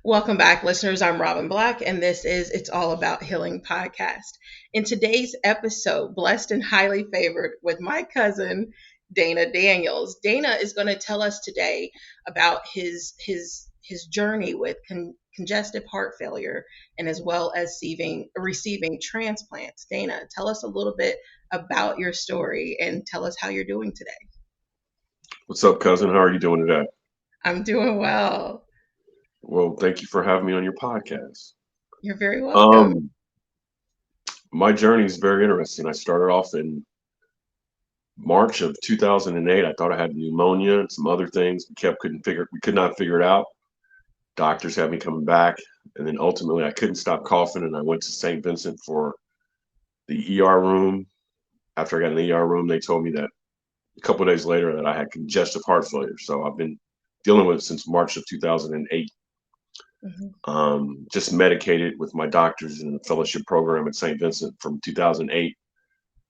Welcome back, listeners. I'm Robin Black, and this is It's All About Healing podcast. In today's episode, blessed and highly favored with my cousin, Dana Daniels. Dana is going to tell us today about his journey with congestive heart failure and as well as receiving transplants. Dana, tell us a little bit about your story and tell us how you're doing today. What's up, cousin? How are you doing today? I'm doing well. Well, thank you for having me on your podcast. You're very welcome. Um, my journey is very interesting. I started off in March of 2008. I thought I had pneumonia and some other things. We could not figure it out. Doctors had me coming back, and then ultimately I couldn't stop coughing, and I went to St. Vincent for the ER room. After I got in the ER room, they told me that a couple of days later that I had congestive heart failure. So I've been dealing with it since March of 2008. Mhm. Just medicated with my doctors in the fellowship program at St. Vincent from 2008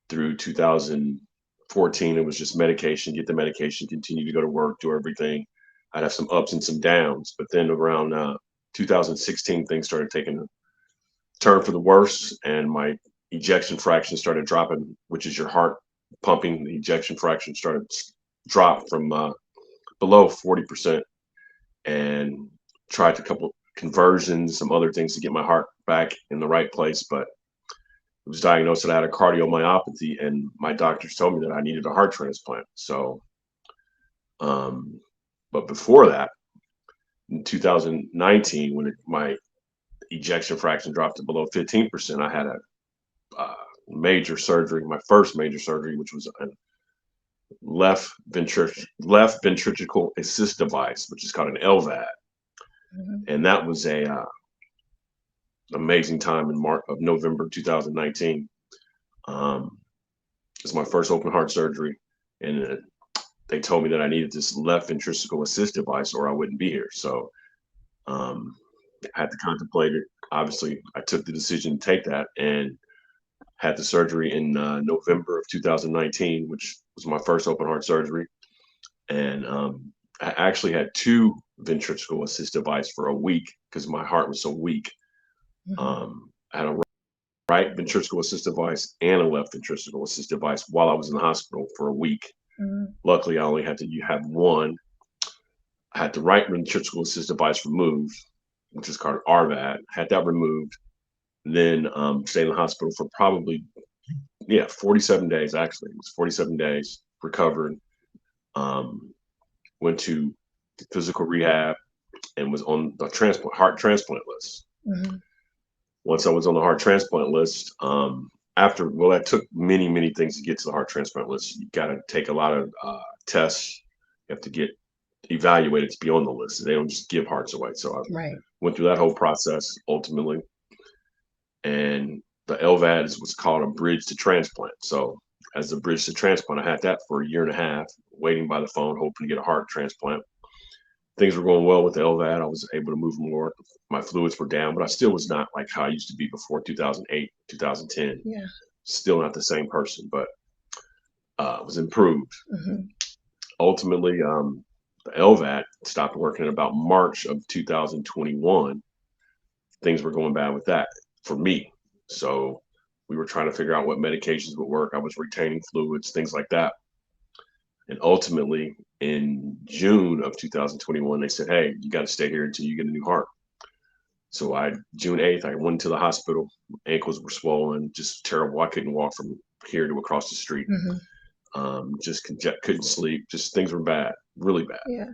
through 2014. It was just medication, get the medication, continue to go to work, do everything. I'd have some ups and some downs, but then around 2016, things started taking a turn for the worse, and my ejection fraction started dropping, which is your heart pumping. The ejection fraction started drop from below 40%, and tried a couple conversions, some other things to get my heart back in the right place. But it was diagnosed that I had a cardiomyopathy, and my doctors told me that I needed a heart transplant. So, um, but before that, in 2019, when my ejection fraction dropped to below 15%, I had a major surgery, my first major surgery, which was a left ventricular assist device, which is called an LVAD, Mhm. and that was a amazing time in March of November 2019. Um, it's my first open heart surgery, and they told me that I needed this left ventricular assist device, or I wouldn't be here. So um, I had to contemplate it. Obviously, I took the decision to take that, and had the surgery in November of 2019, which was my first open heart surgery. And I actually had two ventricular assist device for a week because my heart was so weak. Mhm. I had a right ventricular assist device and a left ventricular assist device while I was in the hospital for a week. Mhm. Luckily, I only had to have one. I had the right ventricular assist device removed, which is called RVAD. Had that removed, then stayed in the hospital for probably 47 days. Actually, it was 47 days. Recovered. Um, Went to physical rehab and was on the heart transplant list. Mhm. Once I was on the heart transplant list, that took many things to get to the heart transplant list. You got to take a lot of tests. You have to get evaluated to be on the list. They don't just give hearts away. So I Right. went through that whole process ultimately, and the LVAD is what's called a bridge to transplant. So as a bridge to transplant, I had that for a year and a half, waiting by the phone, hoping to get a heart transplant. Things were going well with the LVAD. I was able to move more. My fluids were down, but I still was not like how I used to be before 2008, 2010. Yeah. Still not the same person, but was improved. Mhm. Ultimately, the LVAD stopped working in about March of 2021. Things were going bad with that for me. So we were trying to figure out what medications would work. I was retaining fluids, things like that. And ultimately, in June of 2021, they said, "Hey, you got to stay here until you get a new heart." So June 8th, I went to the hospital. Ankles were swollen, just terrible. I couldn't walk from here to across the street. Mhm. Just couldn't sleep. Just things were bad, really bad. Yeah.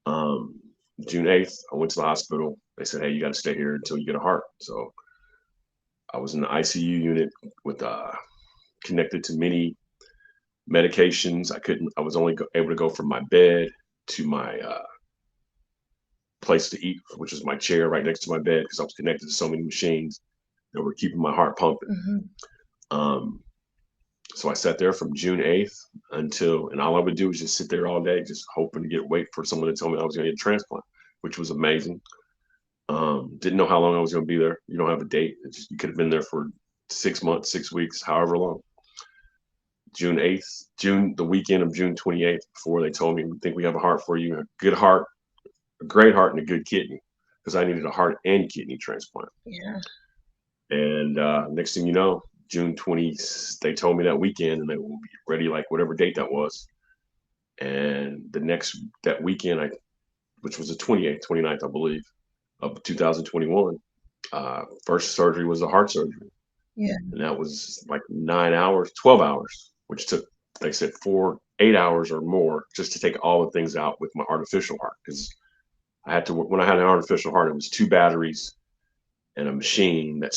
Um, June 8th, I went to the hospital. They said, "Hey, you got to stay here until you get a heart." So I was in the ICU unit with connected to many medications. I couldn't. I was only able to go from my bed to my place to eat, which is my chair right next to my bed, because I was connected to so many machines that were keeping my heart pumping. Mhm. Um, so I sat there from June 8th and all I would do was just sit there all day, just hoping to wait for someone to tell me I was going to get a transplant, which was amazing. Didn't know how long I was going to be there. You don't have a date. You could have been there for 6 months, 6 weeks, however long. June 8th, the weekend of June 28th, before they told me, "We think we have a heart for you, a good heart, a great heart, and a good kidney." because I needed a heart and kidney transplant. Yeah. And next thing you know, June 20th, they told me that weekend, and they will be ready like whatever date that was. And that weekend, which was the 28th, 29th, I believe, of 2021, first surgery was a heart surgery. Yeah. And that was like 9 hours, 12 hours, which took, they said, 8 hours or more just to take all the things out with my artificial heart. Because when I had an artificial heart, it was two batteries and a machine that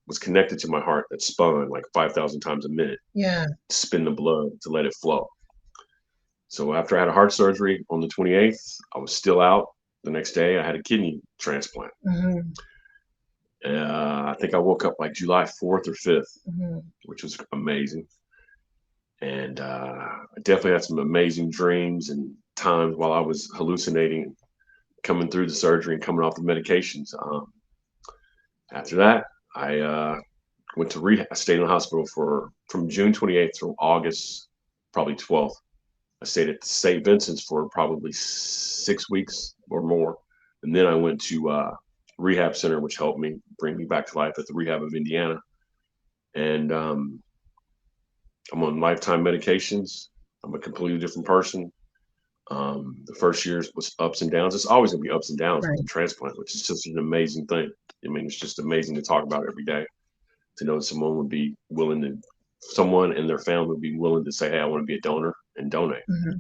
was connected to my heart that spun like 5,000 times a minute Yeah. to spin the blood to let it flow. So after I had a heart surgery on the 28th, I was still out. The next day, I had a kidney transplant. Hmm. I think I woke up like July 4th or 5th, Hmm. which was amazing. And I definitely had some amazing dreams and times while I was hallucinating, coming through the surgery and coming off the medications. After that, I went to rehab. I stayed in the hospital from June 28th through August, probably 12th. I stayed at St. Vincent's for probably 6 weeks or more. And then I went to rehab center, which helped me bring me back to life at the rehab of Indiana. And I'm on lifetime medications. I'm a completely different person. The first year was ups and downs. It's always going to be ups and downs with the Right. transplant, which is just an amazing thing. I mean, it's just amazing to talk about every day, to know someone and their family would be willing to say, hey, I want to be a donor and donate. Hmm.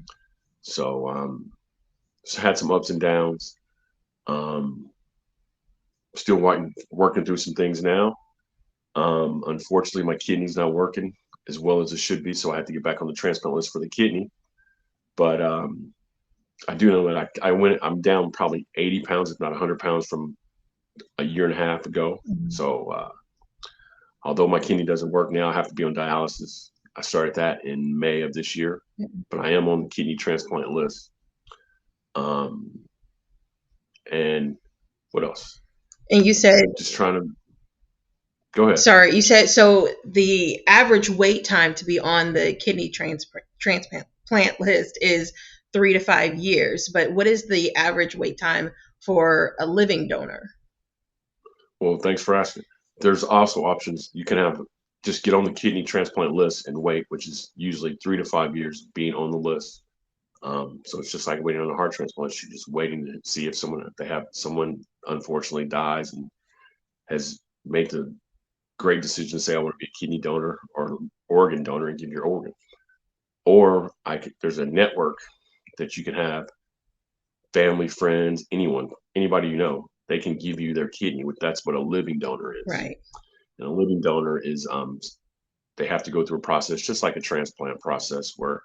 So, had some ups and downs. Um, Still working through some things now. Unfortunately, my kidney's not working as well as it should be, so I had to get back on the transplant list for the kidney. But I do know that I'm down probably 80 pounds, if not 100 pounds from a year and a half ago. Hmm. So although my kidney doesn't work now, I have to be on dialysis. I started that in May of this year, but I am on the kidney transplant list. Um, and what else? And you said, Just trying to go ahead. sorry, you said so the average wait time to be on the kidney transplant list is 3 to 5 years. But what is the average wait time for a living donor? Well, thanks for asking. There's also options. You can just get on the kidney transplant list and wait, which is usually 3 to 5 years being on the list. So it's just like waiting on a heart transplant. You're just waiting to see if they have someone unfortunately dies and has made the great decision to say, I want to be a kidney donor or organ donor and give your organ. Or there's a network that you can have, family, friends, anybody you know, they can give you their kidney. That's what a living donor is. Right. And a living donor is they have to go through a process just like a transplant process where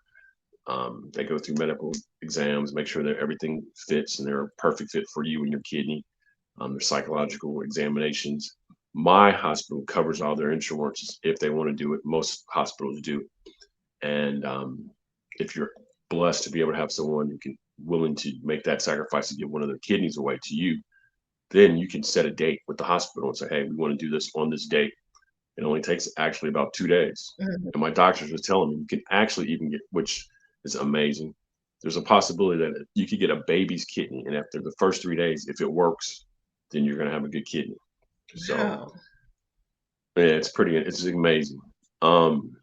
they go through medical exams, make sure that everything fits and they're a perfect fit for you and your kidney. There's psychological examinations. My hospital covers all their insurances if they want to do it. Most hospitals do. And if you're blessed to be able to have someone who can willing to make that sacrifice to give one of their kidneys away to you, then you can set a date with the hospital and say, hey, we want to do this on this date. It only takes actually about 2 days. Hmm. And my doctors was telling me you can actually even get, which is amazing. There's a possibility that you could get a baby's kidney, and after the first 3 days, if it works, then you're going to have a good kidney. So Wow. yeah, it's amazing. Um,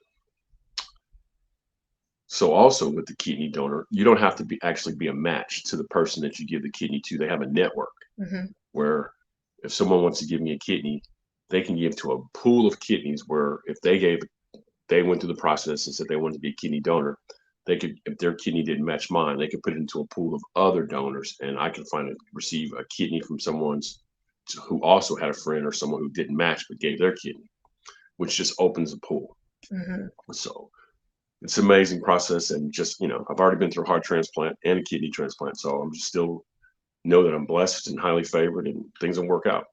so also with the kidney donor, you don't have to actually be a match to the person that you give the kidney to. They have a network Hmm. where if someone wants to give me a kidney, they can give to a pool of kidneys where if they went through the process and said they wanted to be a kidney donor, they could, if their kidney didn't match mine, they could put it into a pool of other donors, and I could receive a kidney from someone's who also had a friend or someone who didn't match but gave their kidney, which just opens the pool. Hmm. So it's an amazing process, and just I've already been through a heart transplant and a kidney transplant, so I'm just still know that I'm blessed and highly favored, and things will work out.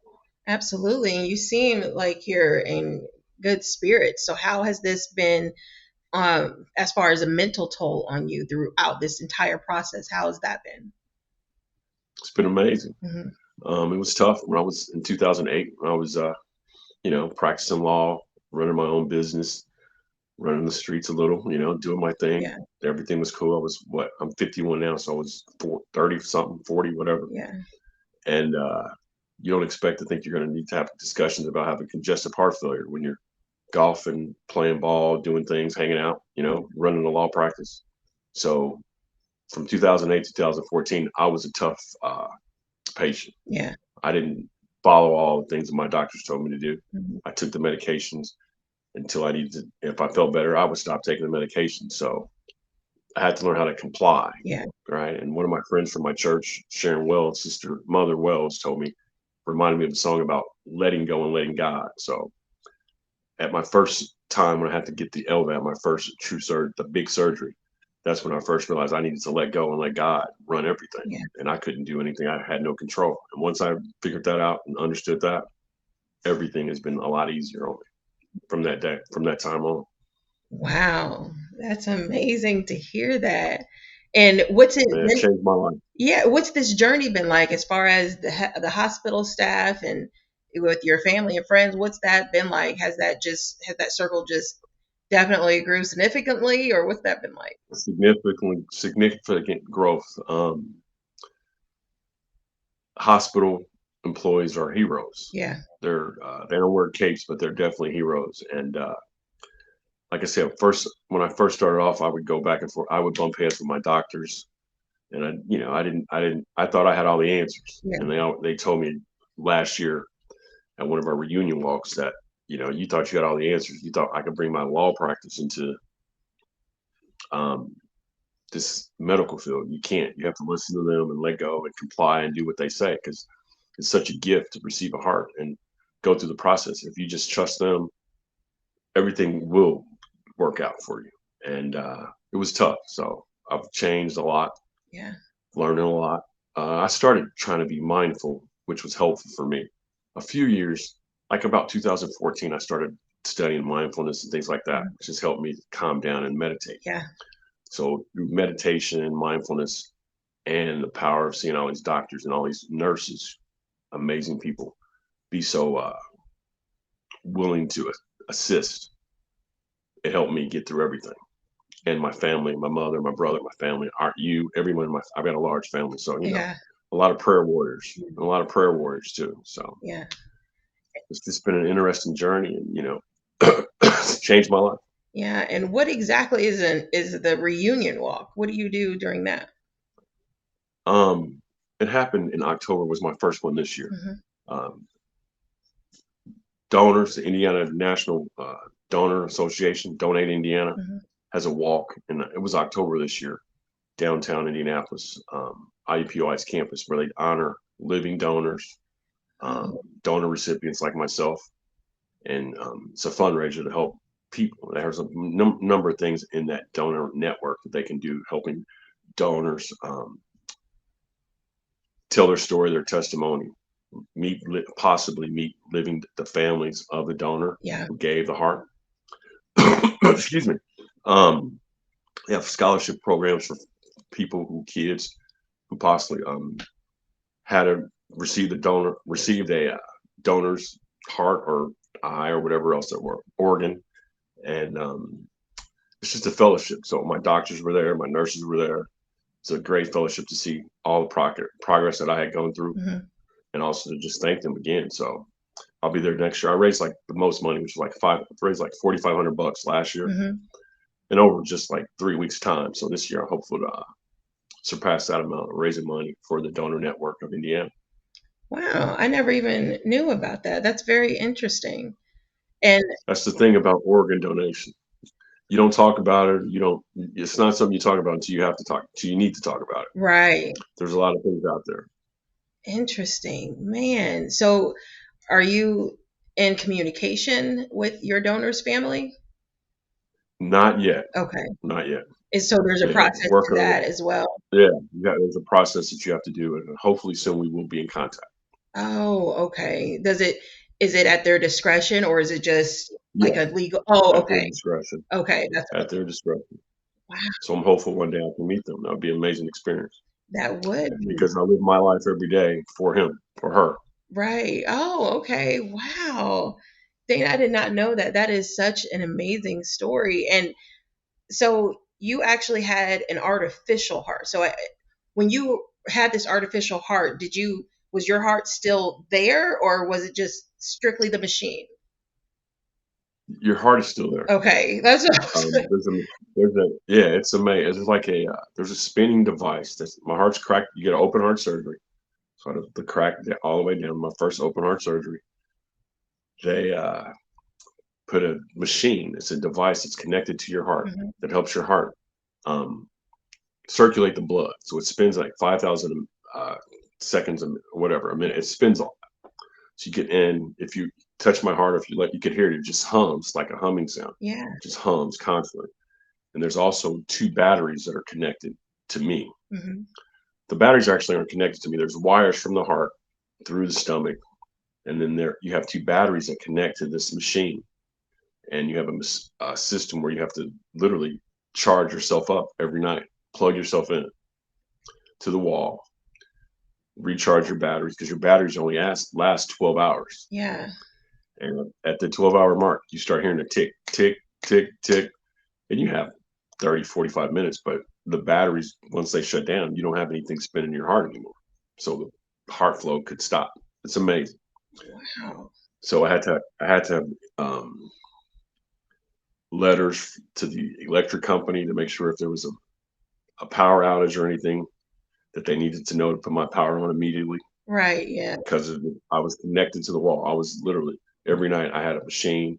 Absolutely. And you seem like you're in good spirits. So how has this been, as far as a mental toll on you throughout this entire process? How has that been? It's been amazing. Hmm. It was tough when I was in 2008. When I was, practicing law, running my own business, running the streets a little, doing my thing. Yeah. Everything was cool. I'm 51 now, so I was 30 something, 40, whatever. Yeah. And you don't expect to think you're going to need to have discussions about having congestive heart failure when you're golfing, playing ball, doing things, hanging out, running a law practice. So from 2008 to 2014, I was a tough patient. Yeah. I didn't follow all the things that my doctors told me to do. Mhm. I took the medications until I needed to. If I felt better, I would stop taking the medication. So I had to learn how to comply, Yeah. right? And one of my friends from my church, Sharon Wells, sister Mother Wells, told me, reminded me of a song about letting go and letting God. So at my first time when I had to get the LVAD, my first the big surgery, that's when I first realized I needed to let go and let God run everything. Yeah. And I couldn't do anything. I had no control. And once I figured that out and understood that, everything has been a lot easier on me from that day, from that time on. Wow. That's amazing to hear that. And what's it Man, it been? changed my life. Yeah, what's this journey been like as far as the hospital staff and with your family and friends? What's that been like? Has that circle just definitely grew significantly, or what's that been like? Significant growth. Hospital employees are heroes. Yeah. They don't wear capes, but they're definitely heroes. And like I said, first when I first started off, I would go back and forth. I would bump heads with my doctors, and I thought I had all the answers, Yeah. and they told me last year at one of our reunion walks that you thought you had all the answers. You thought I could bring my law practice into um, this medical field. You can't. You have to listen to them and let go and comply and do what they say because it's such a gift to receive a heart and go through the process. If you just trust them, everything will work out for you. And it was tough. So I've changed a lot, Yeah. learning a lot. I started trying to be mindful, which was helpful for me. A few years, like about 2014, I started studying mindfulness and things like that, Mhm. which has helped me calm down and meditate. Yeah. So through meditation and mindfulness and the power of seeing all these doctors and all these nurses, amazing people, be so willing to assist, it helped me get through everything. And my family, my mother, my brother, my family, aren't you, everyone in I've got a large family. So, Yeah. a lot of prayer warriors, and a lot of prayer warriors too. So Yeah. it's just been an interesting journey and, it's changed my life. Yeah. And what exactly is the reunion walk? What do you do during that? Um, it happened in October was my first one this year. Hmm. Um, Donors, the Indiana National Donor Association, Donate Indiana, Hmm. has a walk, and it was October this year, downtown Indianapolis, IUPUI's campus, where they honor living donors, Oh, donor recipients like myself, and it's a fundraiser to help people. There's a number of things in that donor network that they can do, helping donors tell their story, their testimony, possibly meet living the families of the donor yeah. who gave the heart. Excuse me. Um, they have scholarship programs for kids who possibly had to received a donor's heart or eye or whatever else there were organ, and it's just a fellowship. So my doctors were there, my nurses were there. It's a great fellowship to see all the progress that I had gone through, Hmm. and also to just thank them again. So I'll be there next year. I raised like the most money, which was like raised like $4,500 last year, Hmm. and over just like 3 weeks time. So this year, I hope to surpass that amount of raising money for the donor network of Indiana. Wow. I never even knew about that. That's very interesting. And That's the thing about organ donation. You don't talk about it. You don't. It's not something you talk about until you have to talk. Until you need to talk about it. right. There's a lot of things out there. Interesting. Man. So are you in communication with your donor's family? Not yet. Okay. Not yet. And so there's a Yeah, process to working on that it. as well. Yeah, there's a process that you have to do, and hopefully soon we will be in contact. Oh, okay. Is it at their discretion or is it just like Yeah, a legal? Oh, at their okay. discretion. Okay. That's what At their discretion. wow. So I'm hopeful one day I can meet them. That would be an amazing experience That would be because I live my life every day for him, for her. right. Oh, okay. Wow. Dana, I did not know that. That is such an amazing story. And so you actually had an artificial heart. So when you had this artificial heart, was your heart still there, or was it just strictly the machine? Your heart is still there. Okay, that's what. There's a yeah, it's amazing. It's like there's a spinning device. That's my heart's cracked. You get an open heart surgery. So I had the crack all the way down. My first open heart surgery. They put a machine. It's a device that's connected to your heart Mhm. that helps your heart um, circulate the blood. So it spins like 5,000 seconds, whatever, a minute. It spins all. So you get in. If you touch my heart, if you let, you could hear it. It just hums like a humming sound. Yeah. It just hums constantly. And there's also two batteries that are connected to me. Hmm. The batteries actually aren't connected to me. There's wires from the heart through the stomach, and then there you have two batteries that connect to this machine. And you have a system where you have to literally charge yourself up every night, plug yourself in to the wall, recharge your batteries because your batteries only last 12 hours. Yeah. And at the 12-hour mark, you start hearing a tick, tick, tick, tick, and you have 30, 45 minutes. But the batteries, once they shut down, you don't have anything spinning your heart anymore. So the heart flow could stop. It's amazing. Wow. So I had to letters to the electric company to make sure if there was a power outage or anything that they needed to know to put my power on immediately Right. Yeah. because I was connected to the wall. I was literally every night I had a machine,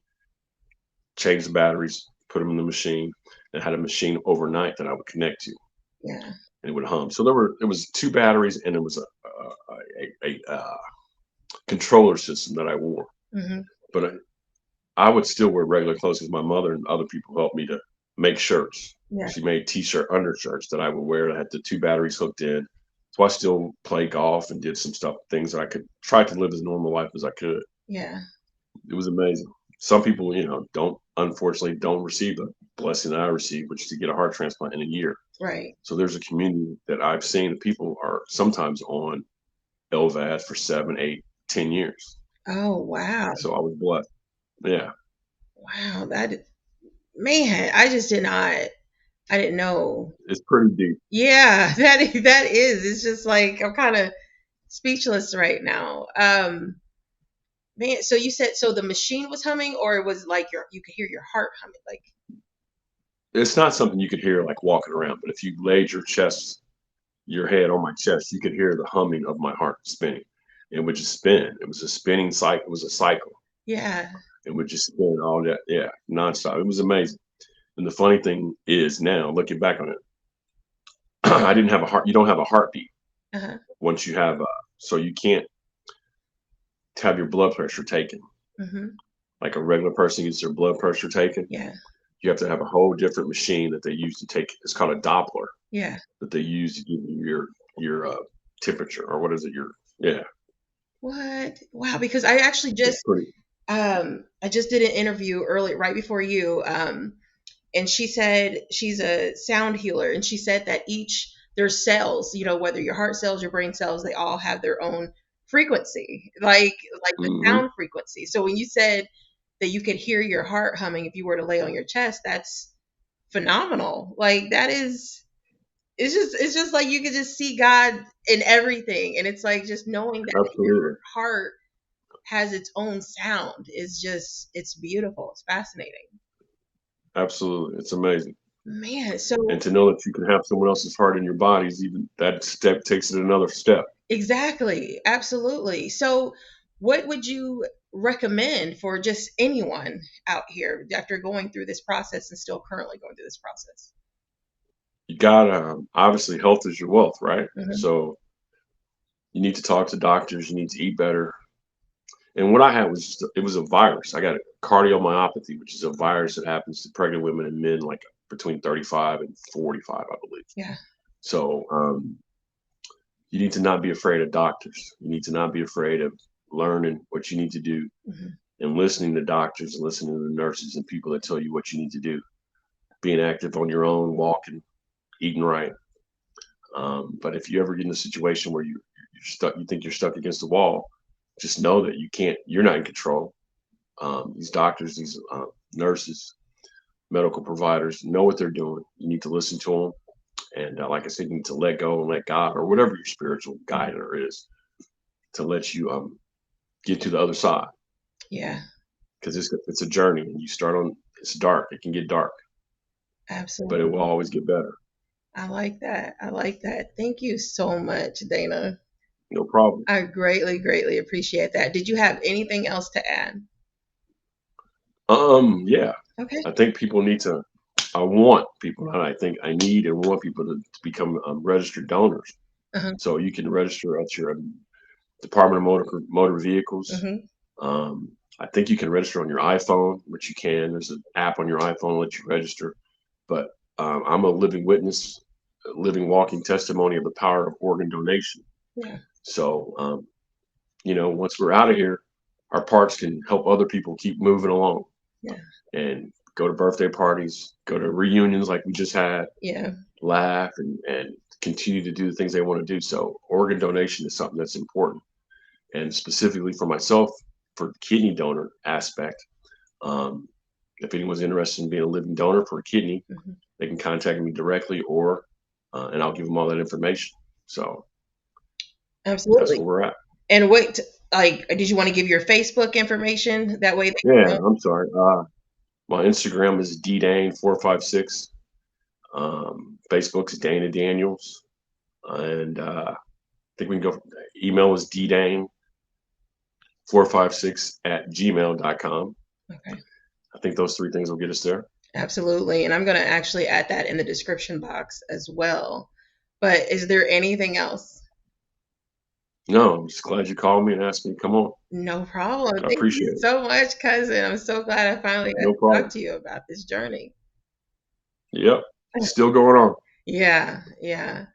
change the batteries, put them in the machine, and had a machine overnight that I would connect to, Yeah. and it would hum. So there was two batteries, and it was a controller system that I wore. Hmm. But I would still wear regular clothes because my mother and other people helped me to make shirts. Yeah. She made t-shirt undershirts that I would wear. I had the two batteries hooked in. So I still play golf and did some stuff, things that I could try to live as normal life as I could. Yeah. It was amazing. Some people, don't unfortunately don't receive the blessing that I received, which is to get a heart transplant in a year. Right. So there's a community that I've seen that people are sometimes on LVAD for 7, 8, 10 years. Oh, wow. So I was blessed. Yeah, Wow. Man, I just did not, I didn't know. it's pretty deep. Yeah, that is. It's just like I'm kind of speechless right now. Man, so you said so the machine was humming, or it was like you could hear your heart humming, like. It's not something you could hear like walking around, but if you laid your head on my chest, you could hear the humming of my heart spinning. It would just spin. It was a spinning cycle. It was a cycle. Yeah. It would just spin all that, yeah, nonstop. It was amazing. And the funny thing is now, looking back on it, I didn't have a heart. You don't have a heartbeat Uh-huh. once you have, so you can't have your blood pressure taken. Hmm. Like a regular person gets their blood pressure taken, Yeah. you have to have a whole different machine that they use to take. It's called a Doppler Yeah. that they use to give you your temperature or what is it? Your yeah, What? Wow, because I actually it's pretty. I just did an interview early right before you, and she said she's a sound healer, and she said that each their cells, whether your heart cells, your brain cells, they all have their own frequency, like the Hmm. sound frequency. So when you said that you could hear your heart humming if you were to lay on your chest, that's phenomenal. Like that is it's just like you can just see God in everything, and it's like just knowing that your Absolutely, heart has its own sound is just it's beautiful. It's fascinating. absolutely, it's amazing. Man, so And to know that you can have someone else's heart in your body is even that step takes it another step. exactly, absolutely. So what would you recommend for just anyone out here after going through this process and still currently going through this process? You got obviously health is your wealth, right? Hmm. So you need to talk to doctors. You need to eat better. And what I had was it was a virus. I got a cardiomyopathy, which is a virus that happens to pregnant women and men like between 35 and 45, I believe. Yeah. So you need to not be afraid of doctors. You need to not be afraid of learning what you need to do Hmm. and listening to doctors and listening to the nurses and people that tell you what you need to do. Being active on your own, walking, eating right. But if you ever get in a situation where you're stuck, you think you're stuck against the wall, just know that you can't. You're not in control. These doctors, these nurses, medical providers know what they're doing. You need to listen to them, and like I said, you need to let go and let God, or whatever your spiritual guide is, to let you get to the other side, Yeah, because it's a journey, and you start on it's dark. It can get dark, but it will absolutely. always get better. I like that. I like that. Thank you so much, Dana. No problem. I greatly, greatly appreciate that. Did you have anything else to add? Yeah, Okay. I think people need to. I want people, not I think I need and want people to become registered donors. Uh-huh. So you can register at your Department of Motor Vehicles. Hmm. I think you can register on your iPhone, which you can. There's an app on your iPhone that lets you register. But I'm a living witness, a living walking testimony of the power of organ donation. Yeah. So, once we're out of here, our parts can help other people keep moving along Yeah. and go to birthday parties, go to reunions like we just had, Yeah. laugh and continue to do the things they want to do. So, organ donation is something that's important. And specifically for myself, for the kidney donor aspect, um, if anyone's interested in being a living donor for a kidney, Hmm. they can contact me directly, or and I'll give them all that information. So that's Absolutely. where we're at. And wait, like, did you want to give your Facebook information? That way they Yeah, know. I'm sorry. My Instagram is ddane456. Facebook is Dana Daniels, and I think we can go. Email is ddane456@gmail.com. Okay. I think those three things will get us there. Absolutely. And I'm going to actually add that in the description box as well. But is there anything else? No, I'm just glad you called me and asked me to come on. No problem. I Thank you appreciate it. so much, cousin. I'm so glad I finally got No to talk problem. to you about this journey. Yep, still going on. Yeah, yeah.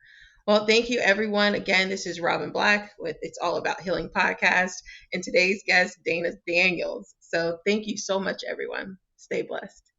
Well, thank you, everyone. Again, this is Robin Black with It's All About Healing podcast, and today's guest, Dana Daniels. So thank you so much, everyone. Stay blessed.